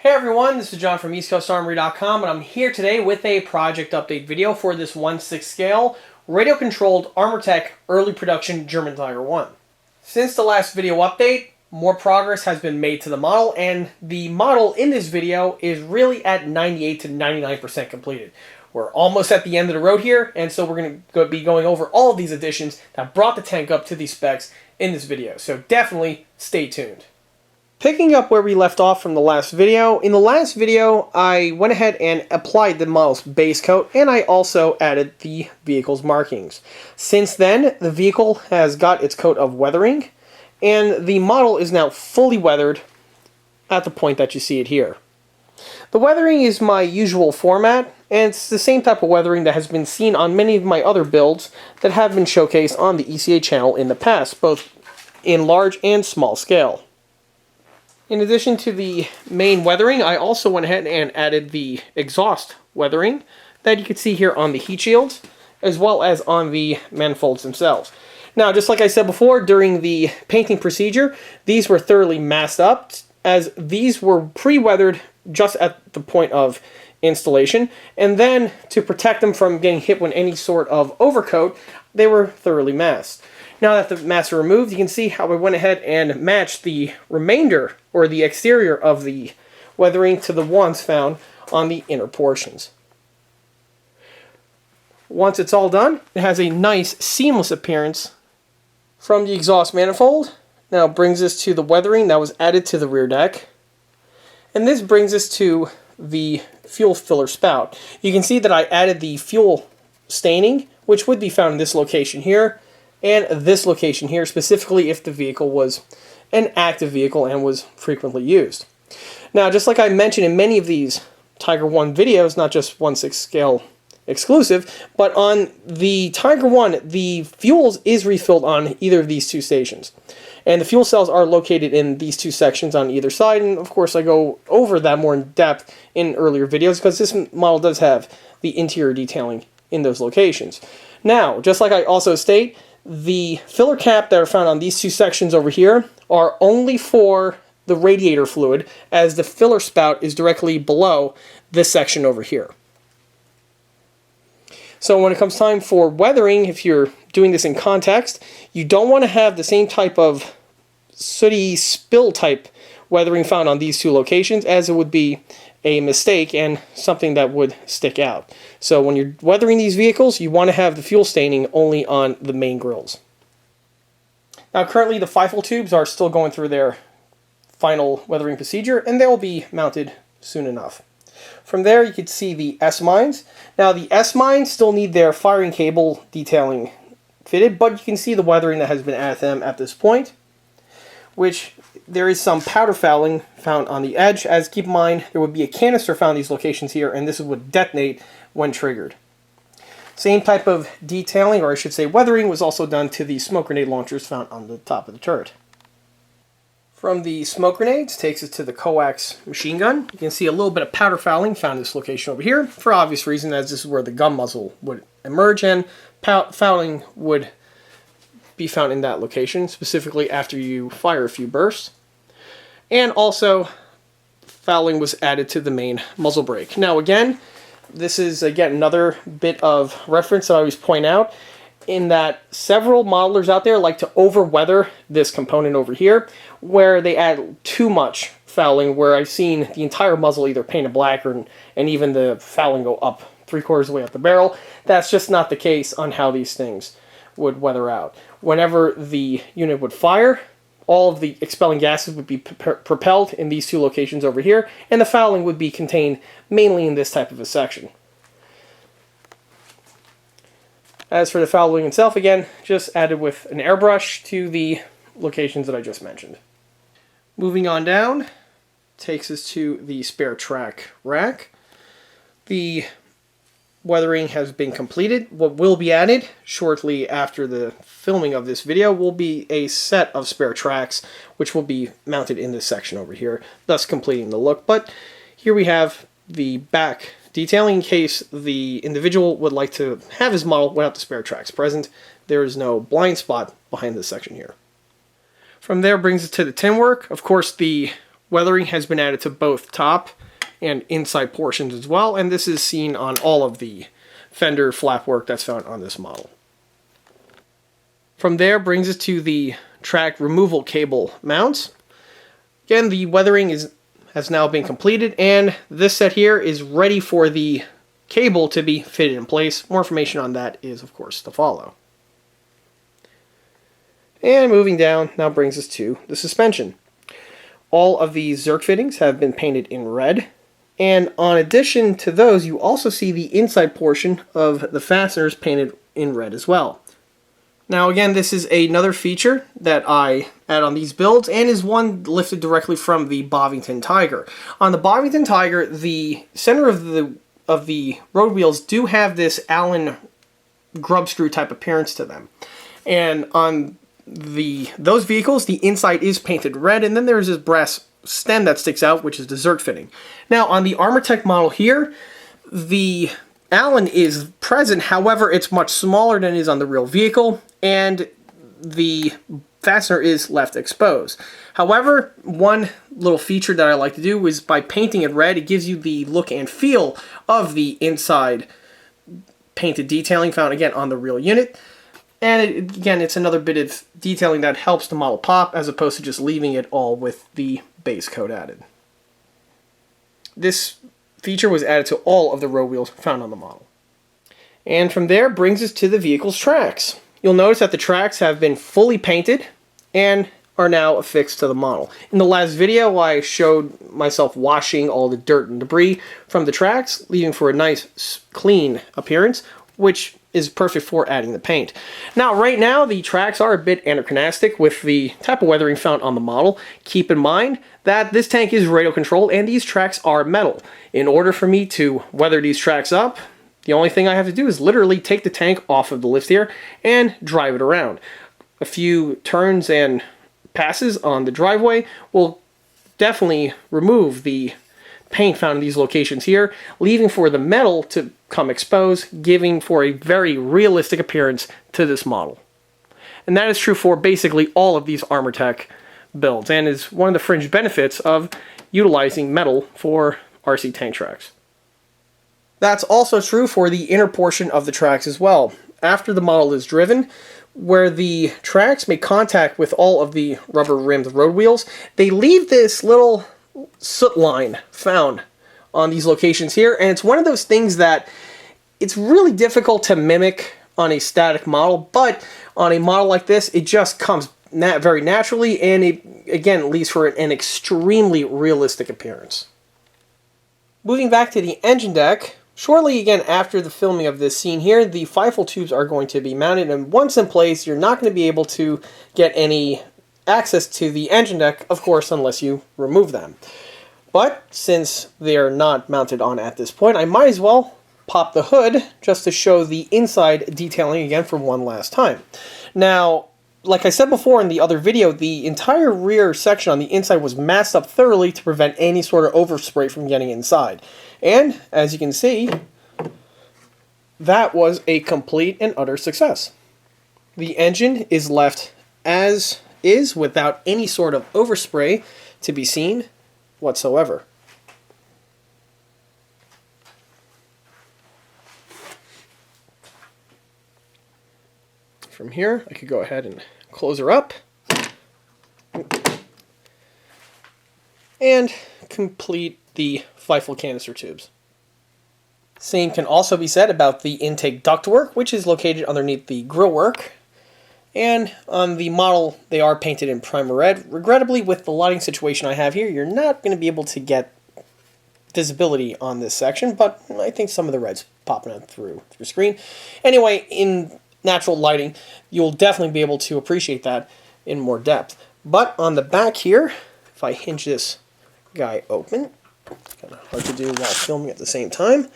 Hey everyone, this is John from EastCoastArmory.com, and I'm here today with a project update video for this 1/6 scale radio-controlled Armortek Early Production German Tiger 1. Since the last video update, more progress has been made to the model, and the model in this video is really at 98 to 99% completed. We're almost at the end of the road here, and so we're going to be going over all of these additions that brought the tank up to these specs in this video, so definitely stay tuned. Picking up where we left off from the last video, in the last video I went ahead and applied the model's base coat, and I also added the vehicle's markings. Since then, the vehicle has got its coat of weathering, and the model is now fully weathered at the point that you see it here. The weathering is my usual format, and it's the same type of weathering that has been seen on many of my other builds that have been showcased on the ECA channel in the past, both in large and small scale. In addition to the main weathering, I also went ahead and added the exhaust weathering that you can see here on the heat shields, as well as on the manifolds themselves. Now, just like I said before, during the painting procedure, these were thoroughly masked up, as these were pre-weathered just at the point of installation, and then to protect them from getting hit with any sort of overcoat, they were thoroughly masked. Now that the masks are removed, you can see how I went ahead and matched the remainder, or the exterior of the weathering, to the ones found on the inner portions. Once it's all done, it has a nice seamless appearance from the exhaust manifold. Now it brings us to the weathering that was added to the rear deck. And this brings us to the fuel filler spout. You can see that I added the fuel staining, which would be found in this location here, and this location here, specifically if the vehicle was an active vehicle and was frequently used. Now, just like I mentioned in many of these Tiger 1 videos, not just 1/6 scale exclusive, but on the Tiger 1, the fuels is refilled on either of these two stations. And the fuel cells are located in these two sections on either side, and of course I go over that more in depth in earlier videos because this model does have the interior detailing in those locations. Now, just like I also state, the filler cap that are found on these two sections over here are only for the radiator fluid, as the filler spout is directly below this section over here. So when it comes time for weathering, if you're doing this in context, you don't want to have the same type of sooty spill type weathering found on these two locations, as it would be a mistake and something that would stick out. So when you're weathering these vehicles, you want to have the fuel staining only on the main grills. Now currently the FIFO tubes are still going through their final weathering procedure, and they will be mounted soon enough. From there you can see the S-mines. Now the S-mines still need their firing cable detailing fitted, but you can see the weathering that has been added to them at this point, which there is some powder fouling found on the edge, as keep in mind there would be a canister found in these locations here, and this would detonate when triggered. Same type of detailing, or I should say weathering, was also done to the smoke grenade launchers found on the top of the turret. From the smoke grenades takes us to the coax machine gun. You can see a little bit of powder fouling found in this location over here, for obvious reason, as this is where the gun muzzle would emerge, and fouling would be found in that location, specifically after you fire a few bursts. And also, fouling was added to the main muzzle brake. Now again, this is again another bit of reference that I always point out, in that several modelers out there like to over-weather this component over here, where they add too much fouling, where I've seen the entire muzzle either painted black and even the fouling go up 3/4 of the way up the barrel. That's just not the case on how these things would weather out. Whenever the unit would fire, all of the expelling gases would be propelled in these two locations over here, and the fouling would be contained mainly in this type of a section. As for the fouling itself, again, just added with an airbrush to the locations that I just mentioned. Moving on down, takes us to the spare track rack. The weathering has been completed. What will be added shortly after the filming of this video will be a set of spare tracks, which will be mounted in this section over here, thus completing the look. But here we have the back detailing in case the individual would like to have his model without the spare tracks present. There is no blind spot behind this section here. From there brings us to the tin work. Of course, the weathering has been added to both top and inside portions as well, and this is seen on all of the fender flap work that's found on this model. From there brings us to the track removal cable mounts. Again, the weathering has now been completed, and this set here is ready for the cable to be fitted in place. More information on that is, of course, to follow. And moving down now brings us to the suspension. All of these Zerk fittings have been painted in red, and in addition to those, you also see the inside portion of the fasteners painted in red as well. Now again, this is another feature that I add on these builds, and is one lifted directly from the Bovington Tiger. On the Bovington Tiger, the center of the road wheels do have this Allen grub screw type appearance to them. And on those vehicles, the inside is painted red, and then there's this brass stem that sticks out, which is the Zerk fitting. Now on the Armortek model here, the Allen is present, however it's much smaller than it is on the real vehicle, and the fastener is left exposed. However, one little feature that I like to do is by painting it red, it gives you the look and feel of the inside painted detailing found again on the real unit. And again, it's another bit of detailing that helps the model pop, as opposed to just leaving it all with the base coat added. This feature was added to all of the road wheels found on the model. And from there brings us to the vehicle's tracks. You'll notice that the tracks have been fully painted and are now affixed to the model. In the last video, I showed myself washing all the dirt and debris from the tracks, leaving for a nice clean appearance, which is perfect for adding the paint. Now, right now, the tracks are a bit anachronistic with the type of weathering found on the model. Keep in mind that this tank is radio controlled and these tracks are metal. In order for me to weather these tracks up, the only thing I have to do is literally take the tank off of the lift here and drive it around. A few turns and passes on the driveway will definitely remove the paint found in these locations here, leaving for the metal to come exposed, giving for a very realistic appearance to this model. And that is true for basically all of these Armortek builds, and is one of the fringe benefits of utilizing metal for RC tank tracks. That's also true for the inner portion of the tracks as well. After the model is driven, where the tracks make contact with all of the rubber-rimmed road wheels, they leave this little soot line found on these locations here, and it's one of those things that it's really difficult to mimic on a static model, but on a model like this, it just comes very naturally, and it again leaves for an extremely realistic appearance. Moving back to the engine deck, shortly again after the filming of this scene here, the FIFO tubes are going to be mounted, and once in place, you're not going to be able to get any access to the engine deck, of course, unless you remove them. But since they are not mounted on at this point, I might as well pop the hood just to show the inside detailing again for one last time. Now, like I said before in the other video, the entire rear section on the inside was masked up thoroughly to prevent any sort of overspray from getting inside. And, as you can see, that was a complete and utter success. The engine is left as is without any sort of overspray to be seen whatsoever. From here, I could go ahead and close her up and complete the FIFO canister tubes. Same can also be said about the intake ductwork, which is located underneath the grillwork. And on the model, they are painted in primer red. Regrettably, with the lighting situation I have here, you're not going to be able to get visibility on this section, but I think some of the red's popping out through your screen. Anyway, in natural lighting, you'll definitely be able to appreciate that in more depth. But on the back here, if I hinge this guy open, it's kind of hard to do while filming at the same time,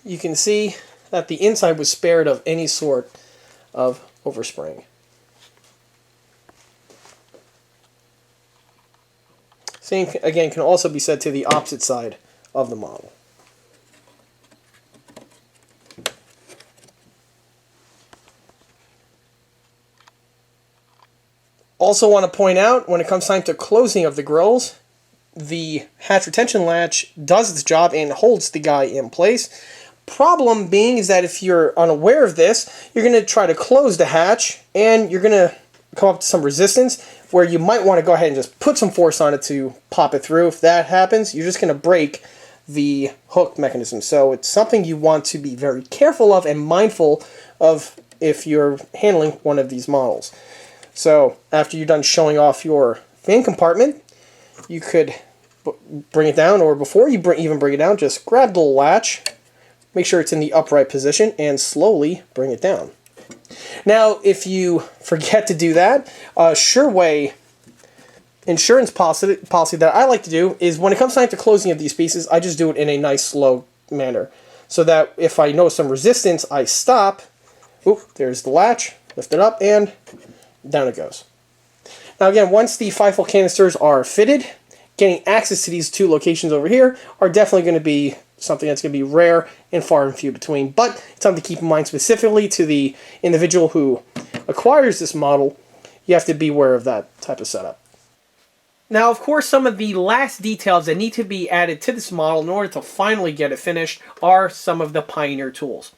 you can see that the inside was spared of any sort of overspraying. Same again can also be said to the opposite side of the model. Also want to point out, when it comes time to closing of the grills, the hatch retention latch does its job and holds the guy in place. Problem being is that if you're unaware of this, you're going to try to close the hatch and you're going to come up to some resistance where you might want to go ahead and just put some force on it to pop it through. If that happens, you're just going to break the hook mechanism. So it's something you want to be very careful of and mindful of if you're handling one of these models. So after you're done showing off your fan compartment, you could bring it down, or before you even bring it down, just grab the latch, make sure it's in the upright position, and slowly bring it down. Now, if you forget to do that, a sure way insurance policy that I like to do is when it comes time to closing of these pieces, I just do it in a nice slow manner. So that if I notice some resistance, I stop. Oop, there's the latch, lift it up, and down it goes. Now again, once the 5-volt canisters are fitted, getting access to these two locations over here are definitely going to be something that's going to be rare and far and few between. But it's something to keep in mind specifically to the individual who acquires this model. You have to be aware of that type of setup. Now, of course, some of the last details that need to be added to this model in order to finally get it finished are some of the Pioneer tools.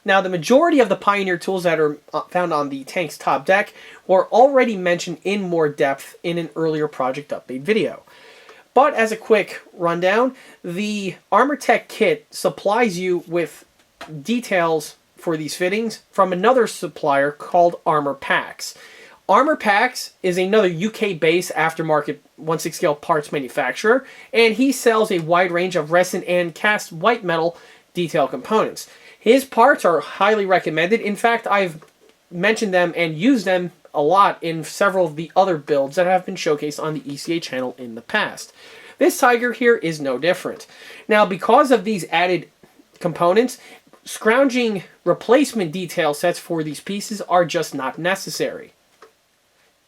Now, the majority of the Pioneer tools that are found on the tank's top deck were already mentioned in more depth in an earlier project update video. But as a quick rundown, the Armortek kit supplies you with details for these fittings from another supplier called Armortek. Armortek is another UK-based aftermarket 1/6 scale parts manufacturer, and he sells a wide range of resin and cast white metal detail components. His parts are highly recommended. In fact, I've mentioned them and used them a lot in several of the other builds that have been showcased on the ECA channel in the past. This Tiger here is no different. Now, because of these added components, scrounging replacement detail sets for these pieces are just not necessary.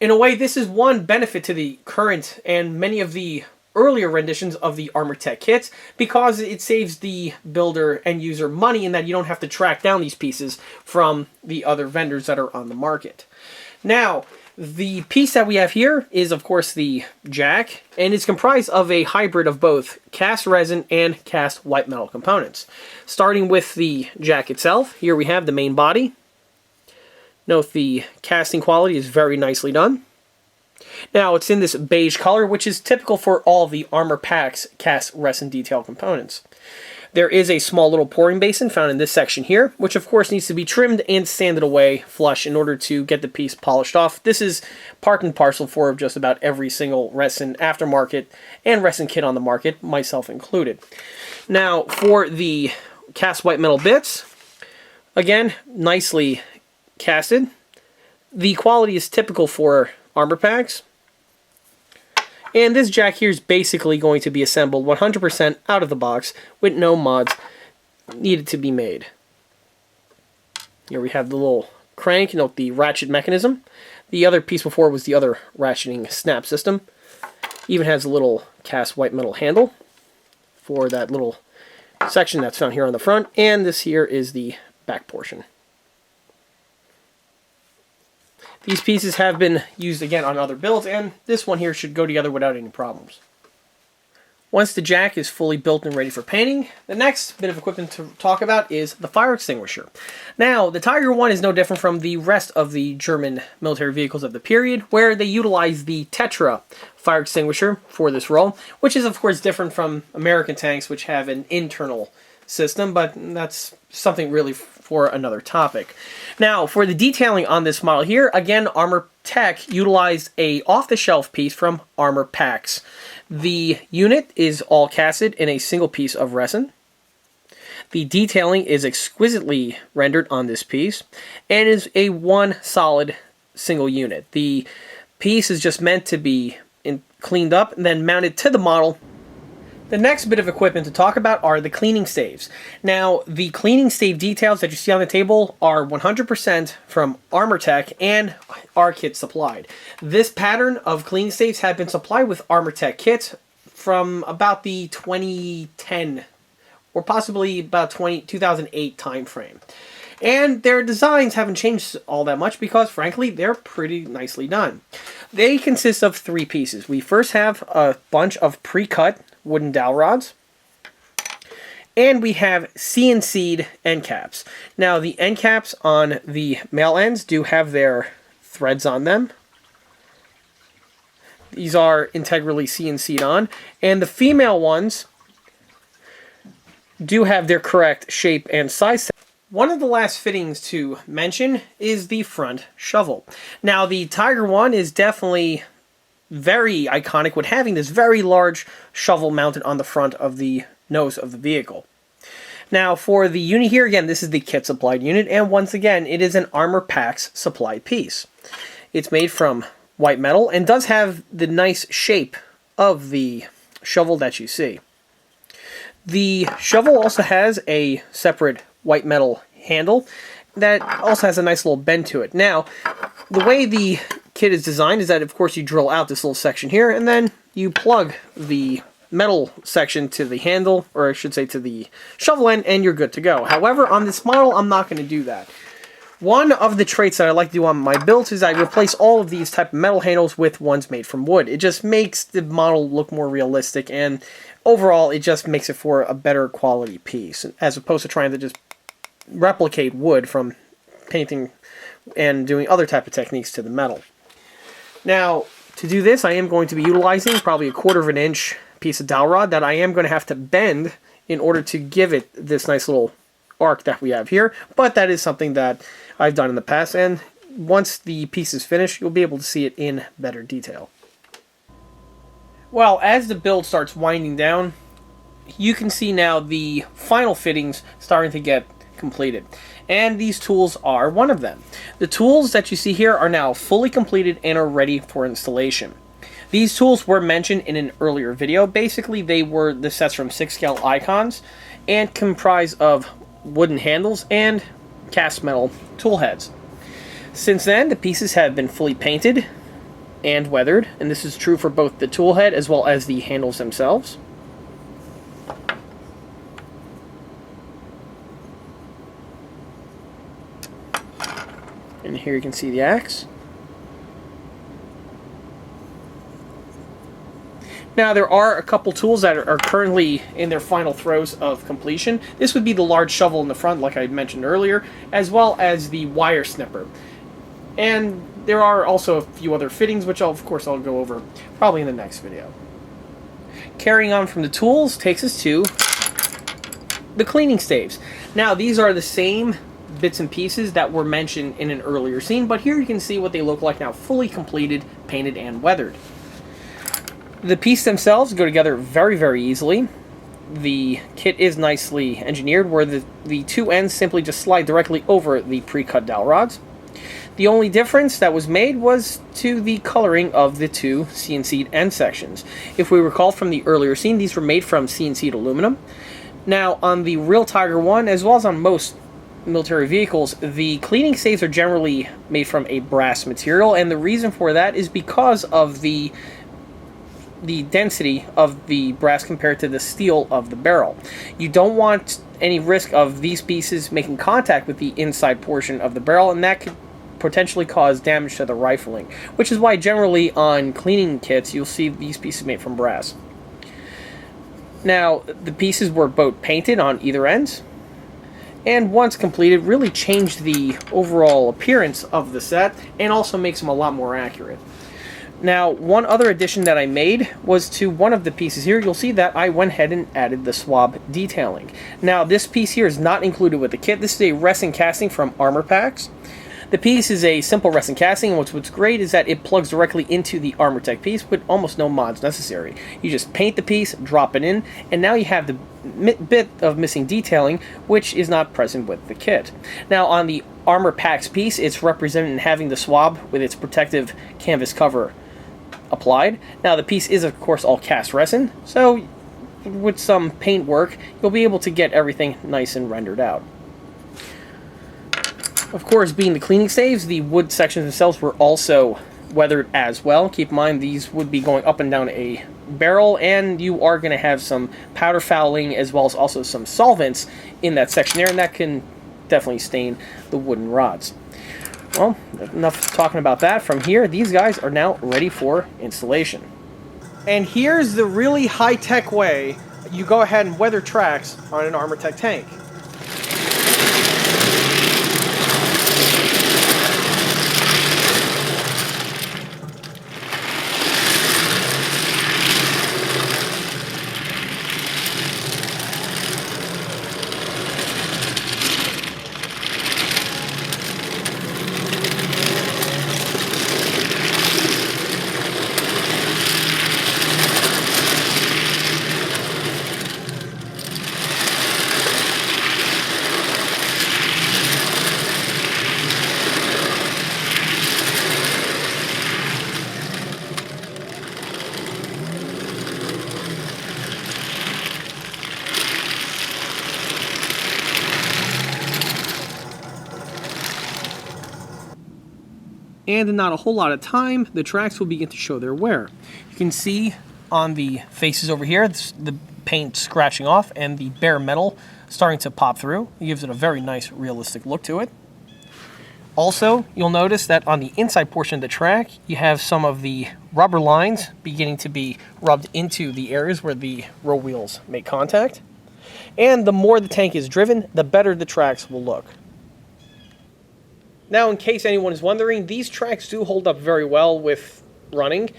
In a way, this is one benefit to the current and many of the earlier renditions of the Armortek kits, because it saves the builder and user money in that you don't have to track down these pieces from the other vendors that are on the market. Now, the piece that we have here is, of course, the jack, and it's comprised of a hybrid of both cast resin and cast white metal components. Starting with the jack itself, here we have the main body. Note the casting quality is very nicely done. Now, it's in this beige color, which is typical for all of the Armortek's cast resin detail components. There is a small little pouring basin found in this section here, which of course needs to be trimmed and sanded away flush in order to get the piece polished off. This is part and parcel for just about every single resin aftermarket and resin kit on the market, myself included. Now, for the cast white metal bits, again, nicely casted. The quality is typical for Armortek's. And this jack here is basically going to be assembled 100% out of the box with no mods needed to be made. Here we have the little crank, note the ratchet mechanism. The other piece before was the other ratcheting snap system. Even has a little cast white metal handle for that little section that's found here on the front. And this here is the back portion. These pieces have been used again on other builds, and this one here should go together without any problems. Once the jack is fully built and ready for painting, the next bit of equipment to talk about is the fire extinguisher. Now, the Tiger 1 is no different from the rest of the German military vehicles of the period, where they utilize the Tetra fire extinguisher for this role, which is of course different from American tanks, which have an internal system, but that's something really for another topic. Now, for the detailing on this model here, again, Armortek utilized a off-the-shelf piece from Armortek. The unit is all casted in a single piece of resin. The detailing is exquisitely rendered on this piece, and is a one solid single unit. The piece is just meant to be cleaned up and then mounted to the model. The next bit of equipment to talk about are the cleaning staves. Now, the cleaning stave details that you see on the table are 100% from Armortek and our kit supplied. This pattern of cleaning staves had been supplied with Armortek kits from about the 2010 or possibly about 2008 time frame. And their designs haven't changed all that much because, frankly, they're pretty nicely done. They consist of 3 pieces. We first have a bunch of pre-cut wooden dowel rods, and we have CNC'd end caps. Now, the end caps on the male ends do have their threads on them. These are integrally CNC'd on, and the female ones do have their correct shape and size. One of the last fittings to mention is the front shovel. Now, the Tiger one is definitely very iconic with having this very large shovel mounted on the front of the nose of the vehicle. Now, for the unit here, again, this is the kit supplied unit, and once again, it is an Armortek supplied piece. It's made from white metal and does have the nice shape of the shovel that you see. The shovel also has a separate white metal handle that also has a nice little bend to it. Now, the way the kit is designed is that, of course, you drill out this little section here, and then you plug the metal section to the handle, or I should say to the shovel end, and you're good to go. However, on this model, I'm not going to do that. One of the traits that I like to do on my builds is I replace all of these type of metal handles with ones made from wood. It just makes the model look more realistic, and overall, it just makes it for a better quality piece, as opposed to trying to just replicate wood from painting and doing other type of techniques to the metal. Now, to do this, I am going to be utilizing probably a 1/4 of an inch piece of dowel rod that I am going to have to bend in order to give it this nice little arc that we have here, but that is something that I've done in the past, and once the piece is finished, you'll be able to see it in better detail. Well, as the build starts winding down, you can see now the final fittings starting to get completed, and these tools are one of them. The tools that you see here are now fully completed and are ready for installation. These tools were mentioned in an earlier video. Basically, they were the sets from 6-scale icons and comprise of wooden handles and cast metal tool heads. Since then, the pieces have been fully painted and weathered, and this is true for both the tool head as well as the handles themselves. And here you can see the axe. Now, there are a couple tools that are currently in their final throes of completion. This would be the large shovel in the front, like I mentioned earlier, as well as the wire snipper. And there are also a few other fittings, which of course I'll go over probably in the next video. Carrying on from the tools takes us to the cleaning staves. Now, these are the same bits and pieces that were mentioned in an earlier scene, but here you can see what they look like now, fully completed, painted, and weathered. The pieces themselves go together very, very easily. The kit is nicely engineered, where the two ends simply just slide directly over the pre-cut dowel rods. The only difference that was made was to the coloring of the two CNC'd end sections. If we recall from the earlier scene, these were made from CNC'd aluminum. Now, on the real Tiger 1, as well as on most military vehicles, the cleaning staves are generally made from a brass material, and the reason for that is because of the density of the brass compared to the steel of the barrel. You don't want any risk of these pieces making contact with the inside portion of the barrel, and that could potentially cause damage to the rifling, which is why generally on cleaning kits you'll see these pieces made from brass. Now, the pieces were both painted on either ends, and once completed really changed the overall appearance of the set and also makes them a lot more accurate. Now, one other addition that I made was to one of the pieces here. You'll see that I went ahead and added the swab detailing. Now, this piece here is not included with the kit. This is a resin casting from Armortek. The piece is a simple resin casting, and what's great is that it plugs directly into the Armortek piece with almost no mods necessary. You just paint the piece, drop it in, and now you have the bit of missing detailing, which is not present with the kit. Now, on the Armortek's piece, it's represented in having the swab with its protective canvas cover applied. Now, the piece is of course all cast resin, so with some paint work you'll be able to get everything nice and rendered out. Of course, being the cleaning staves, the wood sections themselves were also weathered as well. Keep in mind these would be going up and down a barrel, and you are going to have some powder fouling as well as also some solvents in that section there, and that can definitely stain the wooden rods. Well, enough talking about that. From here, these guys are now ready for installation. And here's the really high-tech way you go ahead and weather tracks on an Armortek tank. And in not a whole lot of time, the tracks will begin to show their wear. You can see on the faces over here, the paint scratching off and the bare metal starting to pop through. It gives it a very nice, realistic look to it. Also, you'll notice that on the inside portion of the track, you have some of the rubber lines beginning to be rubbed into the areas where the roll wheels make contact. And the more the tank is driven, the better the tracks will look. Now, in case anyone is wondering, these tracks do hold up very well with running.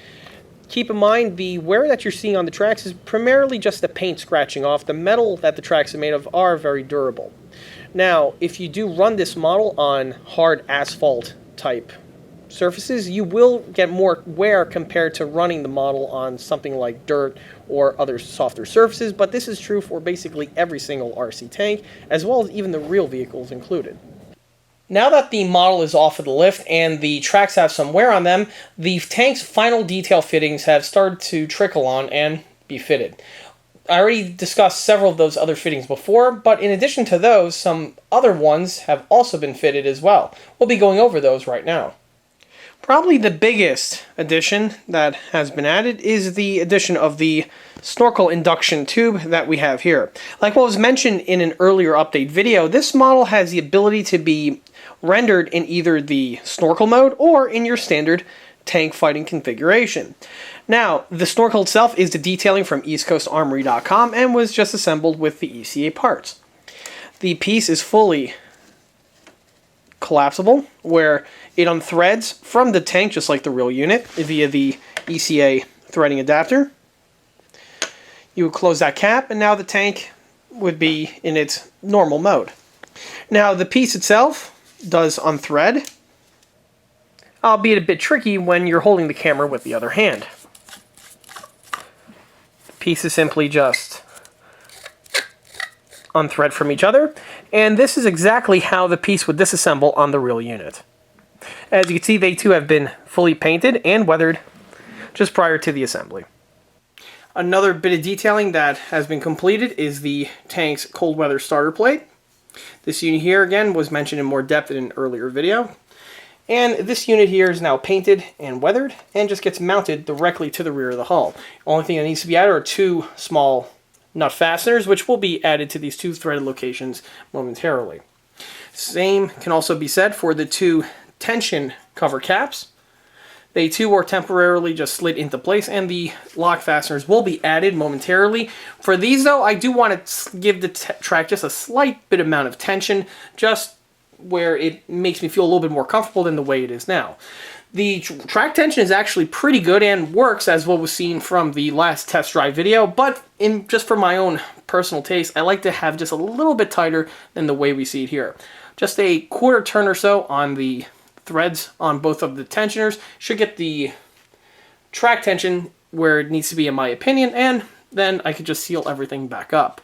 Keep in mind, the wear that you're seeing on the tracks is primarily just the paint scratching off. The metal that the tracks are made of are very durable. Now, if you do run this model on hard asphalt type surfaces, you will get more wear compared to running the model on something like dirt or other softer surfaces, but this is true for basically every single RC tank, as well as even the real vehicles included. Now that the model is off of the lift and the tracks have some wear on them, the tank's final detail fittings have started to trickle on and be fitted. I already discussed several of those other fittings before, but in addition to those, some other ones have also been fitted as well. We'll be going over those right now. Probably the biggest addition that has been added is the addition of the Snorkel induction tube that we have here. Like what was mentioned in an earlier update video, this model has the ability to be rendered in either the Snorkel mode or in your standard tank fighting configuration. Now, the Snorkel itself is the detailing from eastcoastarmory.com and was just assembled with the ECA parts. The piece is fully collapsible, where it unthreads from the tank just like the real unit via the ECA threading adapter. You would close that cap, and now the tank would be in its normal mode. Now, the piece itself does unthread, albeit a bit tricky when you're holding the camera with the other hand. The pieces simply just unthread from each other, and this is exactly how the piece would disassemble on the real unit. As you can see, they too have been fully painted and weathered just prior to the assembly. Another bit of detailing that has been completed is the tank's cold weather starter plate. This unit here, again, was mentioned in more depth in an earlier video. And this unit here is now painted and weathered and just gets mounted directly to the rear of the hull. Only thing that needs to be added are two small nut fasteners, which will be added to these two threaded locations momentarily. Same can also be said for the two tension cover caps. They too are temporarily just slid into place, and the lock fasteners will be added momentarily. For these though, I do want to give the track just a slight bit amount of tension, just where it makes me feel a little bit more comfortable than the way it is now. The track tension is actually pretty good and works as what was seen from the last test drive video, but just for my own personal taste, I like to have just a little bit tighter than the way we see it here. Just a quarter turn or so on the threads on both of the tensioners should get the track tension where it needs to be in my opinion, and then I could just seal everything back up.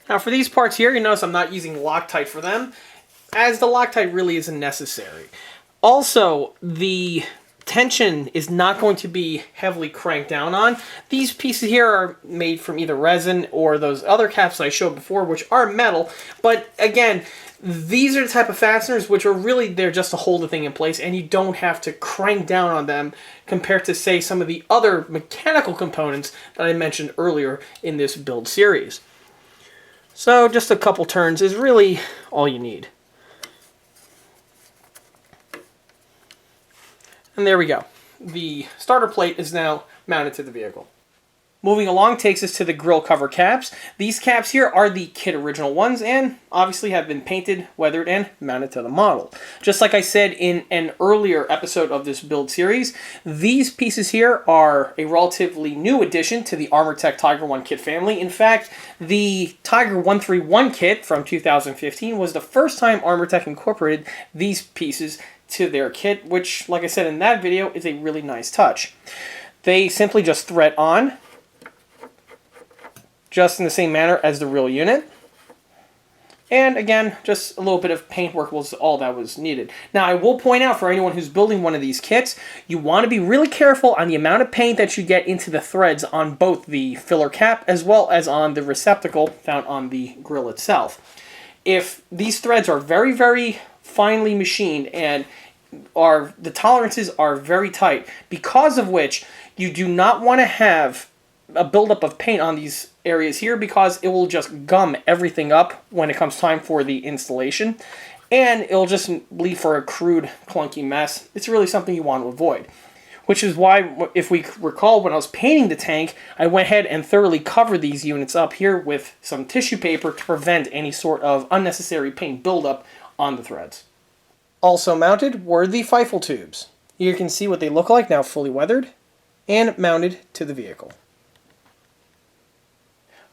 Now for these parts here, you notice I'm not using Loctite for them, as the Loctite really isn't necessary. Also, the tension is not going to be heavily cranked down on. These pieces here are made from either resin or those other caps I showed before, which are metal. But again, these are the type of fasteners which are really there just to hold the thing in place, and you don't have to crank down on them compared to, say, some of the other mechanical components that I mentioned earlier in this build series. So just a couple turns is really all you need. And there we go. The starter plate is now mounted to the vehicle. Moving along takes us to the grille cover caps. These caps here are the kit original ones and obviously have been painted, weathered, and mounted to the model. Just like I said in an earlier episode of this build series, these pieces here are a relatively new addition to the Armortek Tiger 1 kit family. In fact, the Tiger 131 kit from 2015 was the first time Armortek incorporated these pieces to their kit, which, like I said in that video, is a really nice touch. They simply just thread on, just in the same manner as the real unit. And again, just a little bit of paintwork was all that was needed. Now, I will point out for anyone who's building one of these kits, you want to be really careful on the amount of paint that you get into the threads on both the filler cap as well as on the receptacle found on the grill itself. If these threads are very, very finely machined and the tolerances are very tight, because of which you do not want to have a buildup of paint on these areas here, because it will just gum everything up when it comes time for the installation, and it'll just leave for a crude, clunky mess. It's really something you want to avoid. Which is why, if we recall, when I was painting the tank, I went ahead and thoroughly covered these units up here with some tissue paper to prevent any sort of unnecessary paint buildup on the threads. Also mounted were the Feifel tubes. You can see what they look like now fully weathered and mounted to the vehicle.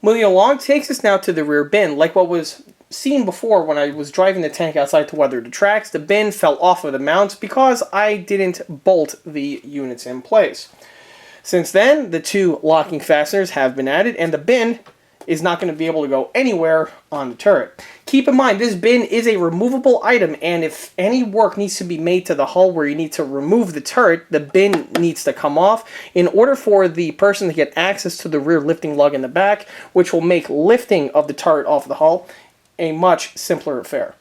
Moving along takes us now to the rear bin. Like what was seen before when I was driving the tank outside to weather the tracks, the bin fell off of the mounts because I didn't bolt the units in place. Since then, the two locking fasteners have been added, and the bin is not going to be able to go anywhere on the turret. Keep in mind, this bin is a removable item, and if any work needs to be made to the hull where you need to remove the turret, the bin needs to come off in order for the person to get access to the rear lifting lug in the back, which will make lifting of the turret off the hull a much simpler affair.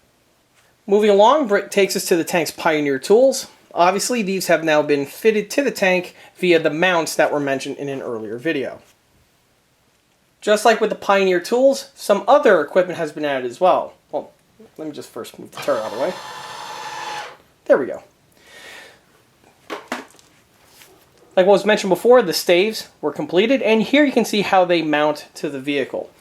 Moving along takes us to the tank's Pioneer tools. Obviously, these have now been fitted to the tank via the mounts that were mentioned in an earlier video. Just like with the Pioneer tools, some other equipment has been added as well. Well, let me just first move the turret out of the way. There we go. Like what was mentioned before, the staves were completed, and here you can see how they mount to the vehicle.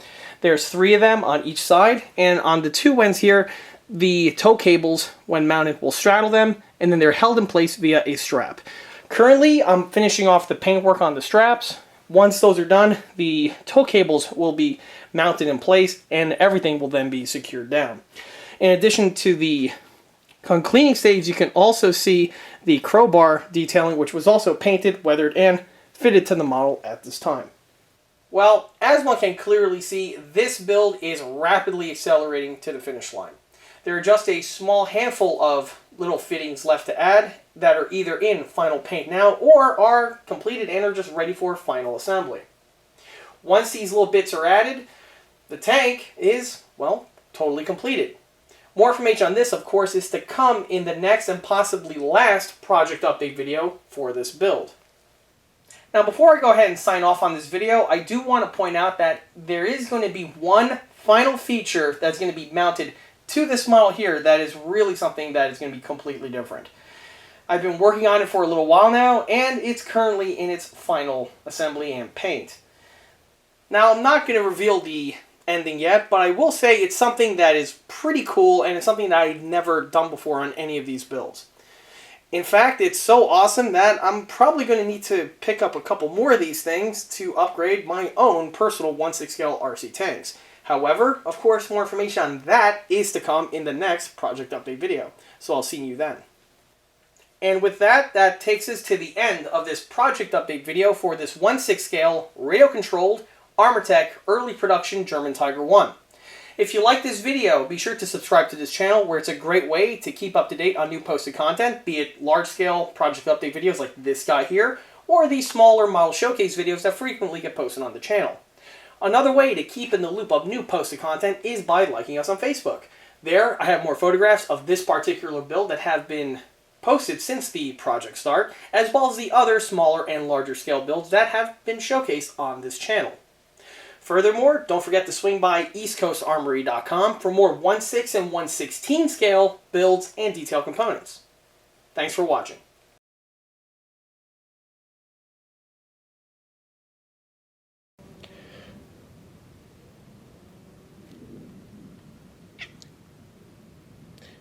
There's 3 of them on each side, and on the 2 ends here, the tow cables, when mounted, will straddle them, and then they're held in place via a strap. Currently, I'm finishing off the paintwork on the straps. Once those are done, the tow cables will be mounted in place and everything will then be secured down. In addition to the cleaning staves, you can also see the crowbar detailing, which was also painted, weathered, and fitted to the model at this time. Well, as one can clearly see, this build is rapidly accelerating to the finish line. There are just a small handful of little fittings left to add that are either in final paint now or are completed and are just ready for final assembly. Once these little bits are added, the tank is, well, totally completed. More information on this, of course, is to come in the next and possibly last project update video for this build. Now, before I go ahead and sign off on this video, I do want to point out that there is going to be one final feature that's going to be mounted to this model here that is really something that is going to be completely different. I've been working on it for a little while now, and it's currently in its final assembly and paint. Now, I'm not going to reveal the ending yet, but I will say it's something that is pretty cool, and it's something that I've never done before on any of these builds. In fact, it's so awesome that I'm probably going to need to pick up a couple more of these things to upgrade my own personal 1/6 scale RC tanks. However, of course, more information on that is to come in the next project update video. So I'll see you then. And with that, that takes us to the end of this project update video for this 1/6 scale radio-controlled Armortek Early Production German Tiger 1. If you like this video, be sure to subscribe to this channel where it's a great way to keep up to date on new posted content, be it large-scale project update videos like this guy here, or these smaller model showcase videos that frequently get posted on the channel. Another way to keep in the loop of new posted content is by liking us on Facebook. There, I have more photographs of this particular build that have been posted since the project start, as well as the other smaller and larger scale builds that have been showcased on this channel. Furthermore, don't forget to swing by eastcoastarmory.com for more 1/6 and 1/16 scale builds and detail components. Thanks for watching.